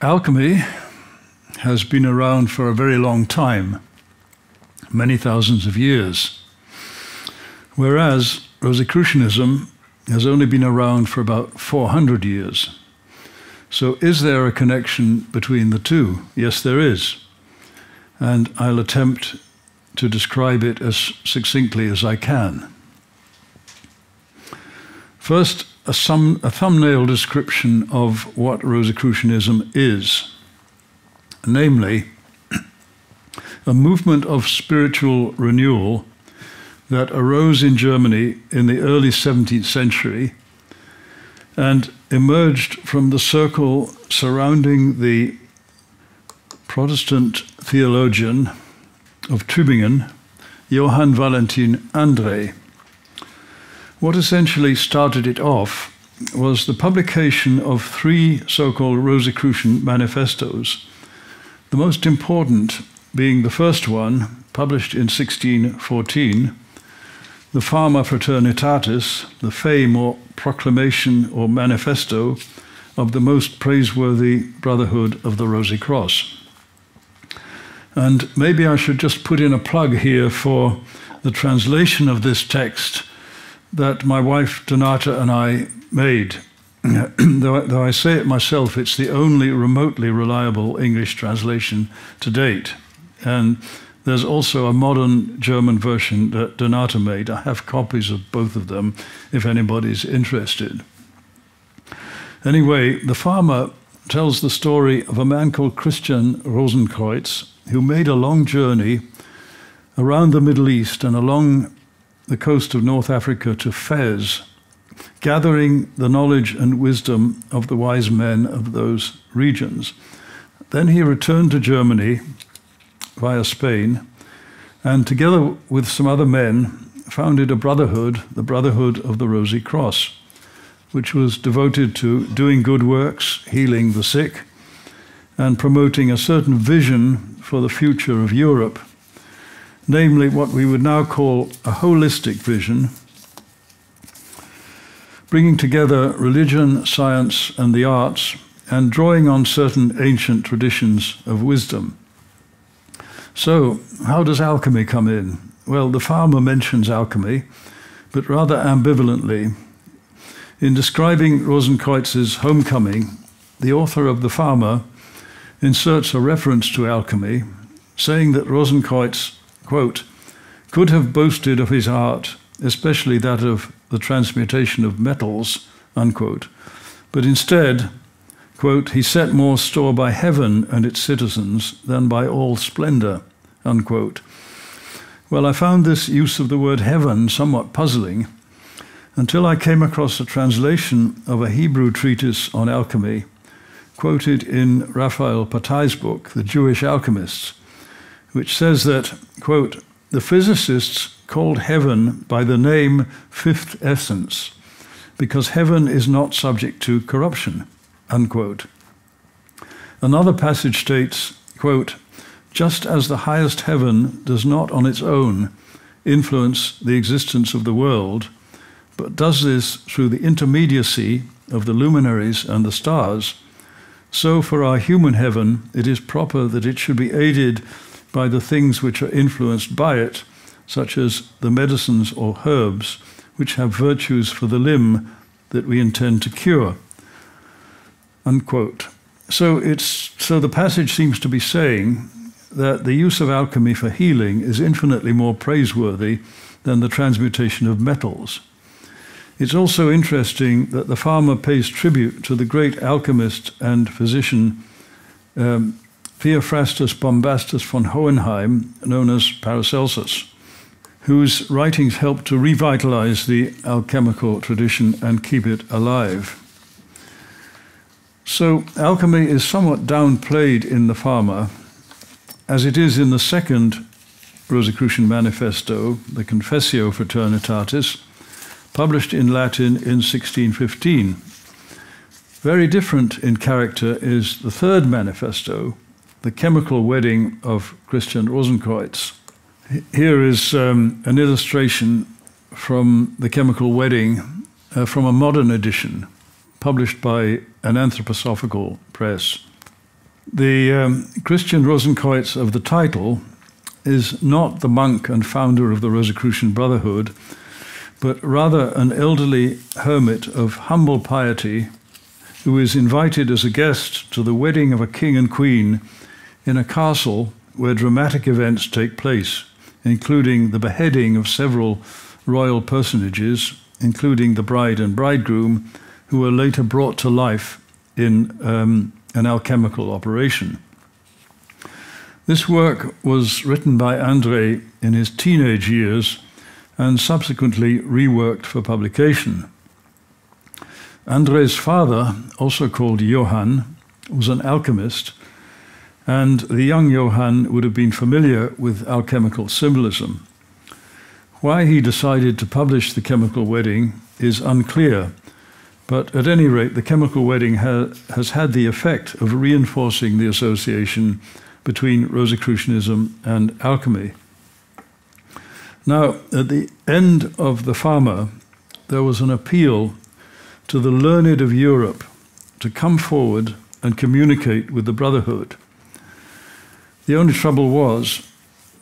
Alchemy has been around for a very long time, many thousands of years, whereas Rosicrucianism has only been around for about 400 years. So is there a connection between the two? Yes, there is. And I'll attempt to describe it as succinctly as I can. First, a thumbnail description of what Rosicrucianism is, namely, a movement of spiritual renewal that arose in Germany in the early 17th century and emerged from the circle surrounding the Protestant theologian of Tübingen, Johann Valentin André. What essentially started it off was the publication of 3 so-called Rosicrucian manifestos, the most important being the first one, published in 1614, the Fama Fraternitatis, the fame or proclamation or manifesto of the most praiseworthy brotherhood of the Rosy Cross. And maybe I should just put in a plug here for the translation of this text that my wife Donata and I made. Though I say it myself, it's the only remotely reliable English translation to date. And there's also a modern German version that Donata made. I have copies of both of them if anybody's interested. Anyway, the Fama tells the story of a man called Christian Rosenkreuz who made a long journey around the Middle East and along the coast of North Africa to Fez, gathering the knowledge and wisdom of the wise men of those regions. Then he returned to Germany via Spain, and together with some other men founded a brotherhood, the Brotherhood of the Rosy Cross, which was devoted to doing good works, healing the sick, and promoting a certain vision for the future of Europe, namely what we would now call a holistic vision, bringing together religion, science, and the arts, and drawing on certain ancient traditions of wisdom. So, how does alchemy come in? Well, the Fama mentions alchemy, but rather ambivalently. In describing Rosenkreuz's homecoming, the author of the Fama inserts a reference to alchemy, saying that Rosenkreuz, quote, could have boasted of his art, especially that of the transmutation of metals, unquote, but instead, quote, he set more store by heaven and its citizens than by all splendor, unquote. Well, I found this use of the word heaven somewhat puzzling until I came across a translation of a Hebrew treatise on alchemy, quoted in Raphael Patai's book, The Jewish Alchemists, which says that, quote, the physicists called heaven by the name fifth essence, because heaven is not subject to corruption, unquote. Another passage states, quote, just as the highest heaven does not on its own influence the existence of the world, but does this through the intermediacy of the luminaries and the stars, so for our human heaven it is proper that it should be aided by the things which are influenced by it, such as the medicines or herbs, which have virtues for the limb that we intend to cure, unquote. So the passage seems to be saying that the use of alchemy for healing is infinitely more praiseworthy than the transmutation of metals. It's also interesting that the Fama pays tribute to the great alchemist and physician Theophrastus Bombastus von Hohenheim, known as Paracelsus, whose writings helped to revitalize the alchemical tradition and keep it alive. So alchemy is somewhat downplayed in the Fama, as it is in the second Rosicrucian manifesto, the Confessio Fraternitatis, published in Latin in 1615. Very different in character is the third manifesto, the Chymical Wedding of Christian Rosenkreuz. Here is an illustration from the Chymical Wedding from a modern edition, published by an anthroposophical press. The Christian Rosenkreuz of the title is not the monk and founder of the Rosicrucian Brotherhood, but rather an elderly hermit of humble piety who is invited as a guest to the wedding of a king and queen in a castle where dramatic events take place, including the beheading of several royal personages, including the bride and bridegroom, who were later brought to life in an alchemical operation. This work was written by André in his teenage years and subsequently reworked for publication. André's father, also called Johann, was an alchemist, and the young Johann would have been familiar with alchemical symbolism. Why he decided to publish The Chemical Wedding is unclear, but at any rate, The Chemical Wedding has had the effect of reinforcing the association between Rosicrucianism and alchemy. Now, at the end of the Fama, there was an appeal to the learned of Europe to come forward and communicate with the Brotherhood. The only trouble was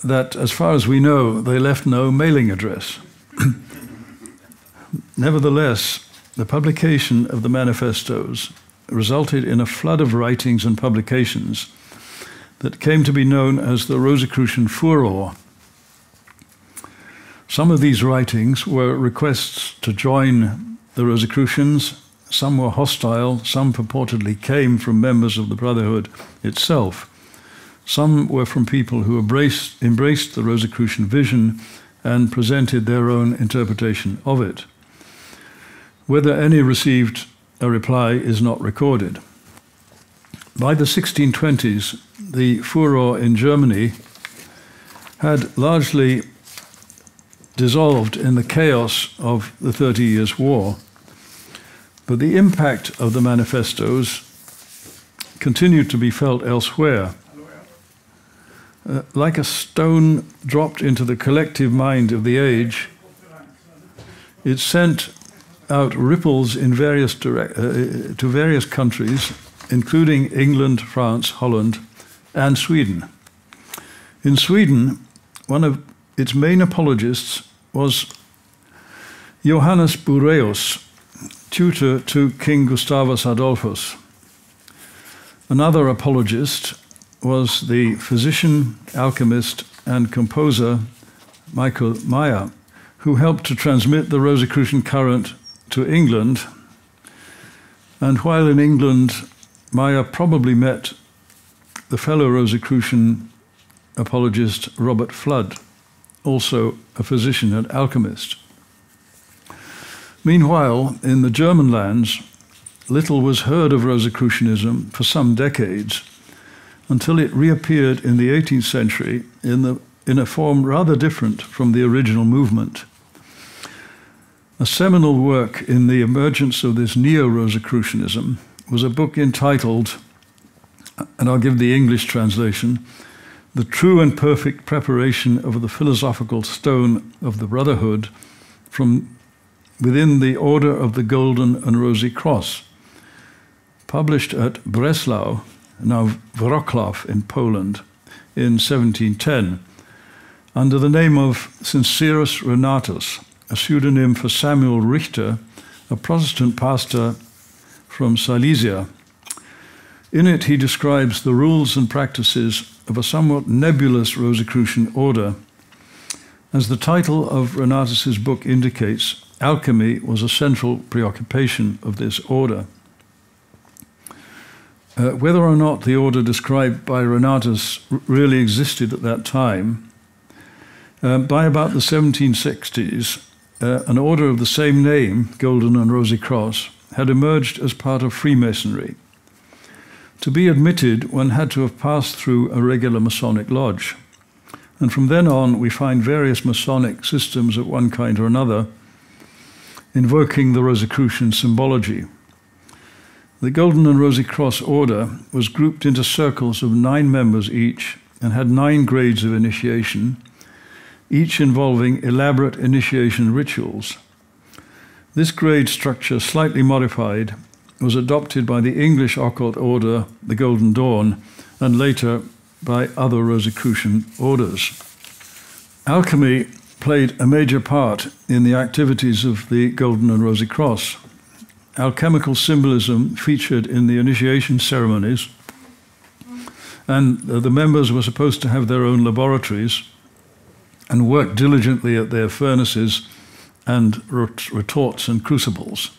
that, as far as we know, they left no mailing address. Nevertheless, the publication of the manifestos resulted in a flood of writings and publications that came to be known as the Rosicrucian furor. Some of these writings were requests to join the Rosicrucians, some were hostile, some purportedly came from members of the Brotherhood itself. Some were from people who embraced the Rosicrucian vision and presented their own interpretation of it. Whether any received a reply is not recorded. By the 1620s, the furor in Germany had largely dissolved in the chaos of the 30 Years' War, but the impact of the manifestos continued to be felt elsewhere. Like a stone dropped into the collective mind of the age, it sent out ripples in to various countries, including England, France, Holland, and Sweden. In Sweden, one of its main apologists was Johannes Bureus, tutor to King Gustavus Adolphus. Another apologist was the physician, alchemist, and composer Michael Meyer, who helped to transmit the Rosicrucian current to England. And while in England, Meyer probably met the fellow Rosicrucian apologist Robert Flood, also a physician and alchemist. Meanwhile, in the German lands, little was heard of Rosicrucianism for some decades, until it reappeared in the 18th century in a form rather different from the original movement. A seminal work in the emergence of this neo-Rosicrucianism was a book entitled, and I'll give the English translation, The True and Perfect Preparation of the Philosophical Stone of the Brotherhood from within the Order of the Golden and Rosy Cross, published at Breslau, now Wrocław in Poland, in 1710, under the name of Sincerus Renatus, a pseudonym for Samuel Richter, a Protestant pastor from Silesia. In it, he describes the rules and practices of a somewhat nebulous Rosicrucian order. As the title of Renatus's book indicates, alchemy was a central preoccupation of this order. Whether or not the order described by Renatus really existed at that time, by about the 1760s, an order of the same name, Golden and Rosy Cross, had emerged as part of Freemasonry. To be admitted, one had to have passed through a regular Masonic lodge. And from then on, we find various Masonic systems of one kind or another invoking the Rosicrucian symbology. The Golden and Rosy Cross order was grouped into circles of 9 members each and had 9 grades of initiation, each involving elaborate initiation rituals. This grade structure, slightly modified, was adopted by the English occult order, the Golden Dawn, and later by other Rosicrucian orders. Alchemy played a major part in the activities of the Golden and Rosy Cross. Alchemical symbolism featured in the initiation ceremonies, and the members were supposed to have their own laboratories and work diligently at their furnaces and retorts and crucibles.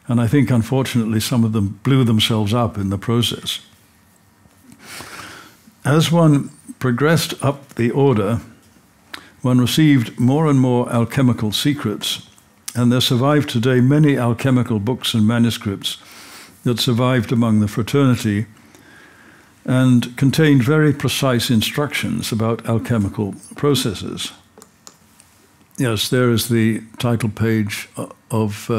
And I think, unfortunately, some of them blew themselves up in the process. As one progressed up the order, one received more and more alchemical secrets, and there survive today many alchemical books and manuscripts that survived among the fraternity and contained very precise instructions about alchemical processes. Yes, there is the title page of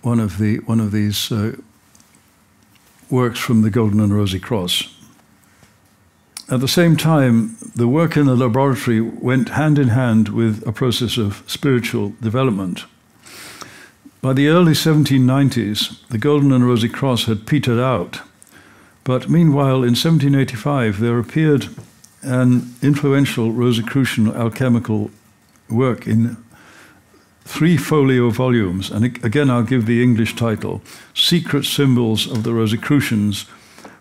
one of these works from the Golden and Rosy Cross. At the same time, the work in the laboratory went hand in hand with a process of spiritual development. By the early 1790s, the Golden and Rosy Cross had petered out, but meanwhile, in 1785, there appeared an influential Rosicrucian alchemical work in 3 folio volumes, and again I'll give the English title, Secret Symbols of the Rosicrucians,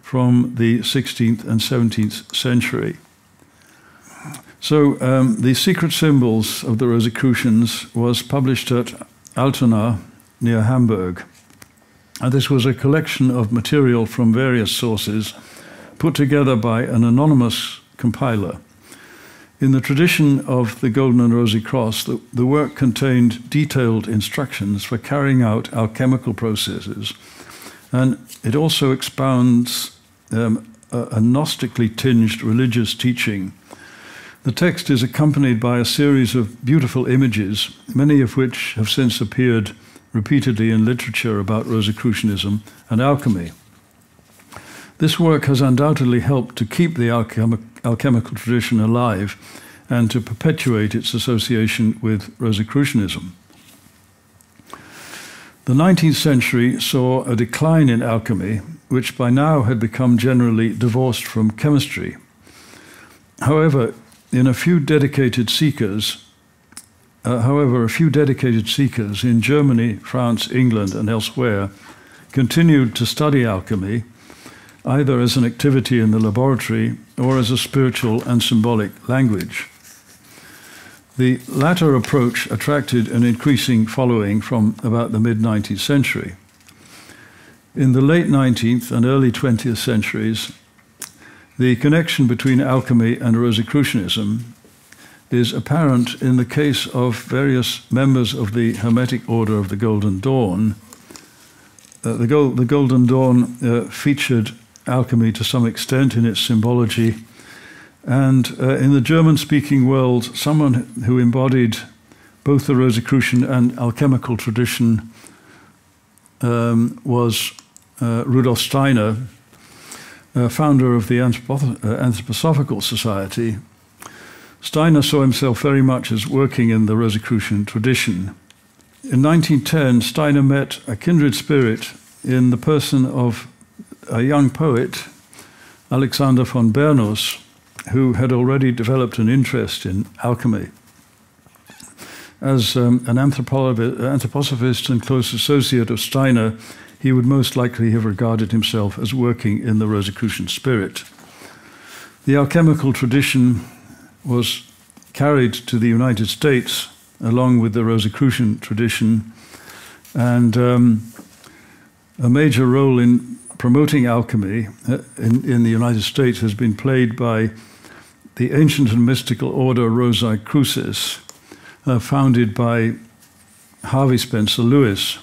from the 16th and 17th century. So the Secret Symbols of the Rosicrucians was published at Altona near Hamburg. And this was a collection of material from various sources put together by an anonymous compiler. In the tradition of the Golden and Rosy Cross, the work contained detailed instructions for carrying out alchemical processes, and it also expounds a Gnostically tinged religious teaching. The text is accompanied by a series of beautiful images, many of which have since appeared repeatedly in literature about Rosicrucianism and alchemy. This work has undoubtedly helped to keep the alchemical tradition alive and to perpetuate its association with Rosicrucianism. The 19th century saw a decline in alchemy, which by now had become generally divorced from chemistry. However, a few dedicated seekers in Germany, France, England, and elsewhere continued to study alchemy, either as an activity in the laboratory or as a spiritual and symbolic language. The latter approach attracted an increasing following from about the mid-19th century. In the late 19th and early 20th centuries, the connection between alchemy and Rosicrucianism is apparent in the case of various members of the Hermetic Order of the Golden Dawn. The Golden Dawn featured alchemy to some extent in its symbology, and in the German-speaking world, someone who embodied both the Rosicrucian and alchemical tradition was Rudolf Steiner, founder of the Anthroposophical Society. Steiner saw himself very much as working in the Rosicrucian tradition. In 1910, Steiner met a kindred spirit in the person of a young poet, Alexander von Bernus, who had already developed an interest in alchemy. As an anthroposophist and close associate of Steiner, he would most likely have regarded himself as working in the Rosicrucian spirit. The alchemical tradition was carried to the United States along with the Rosicrucian tradition, and a major role in promoting alchemy in the United States has been played by the ancient and mystical order Rosicrucis, founded by Harvey Spencer Lewis,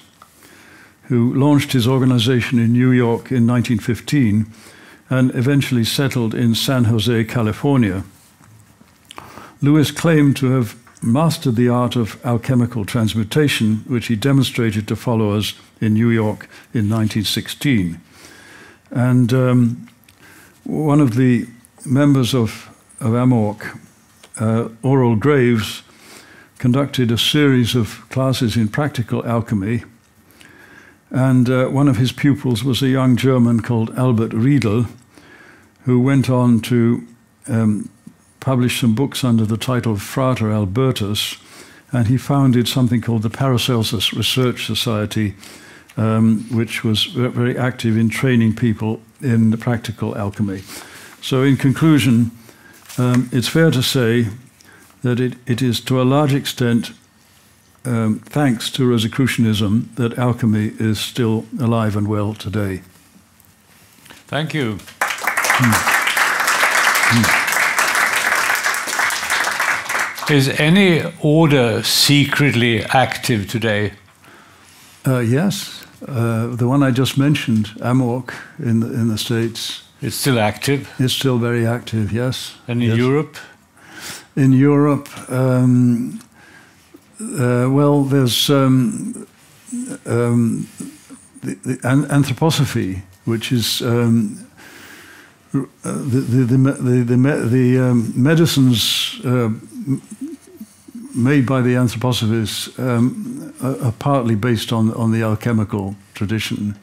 who launched his organization in New York in 1915 and eventually settled in San Jose, California. Lewis claimed to have mastered the art of alchemical transmutation, which he demonstrated to followers in New York in 1916. And one of the members of AMORC, Oral Graves, conducted a series of classes in practical alchemy, And one of his pupils was a young German called Albert Riedel, who went on to publish some books under the title Frater Albertus, and he founded something called the Paracelsus Research Society, which was very active in training people in the practical alchemy. So in conclusion, it's fair to say that it is to a large extent thanks to Rosicrucianism that alchemy is still alive and well today. Thank you. Is any order secretly active today? Yes. The one I just mentioned, AMORC in the States. It's still active? It's still very active, yes. And in Europe? In Europe, well, there's the anthroposophy, which is the medicines made by the anthroposophists are partly based on the alchemical tradition.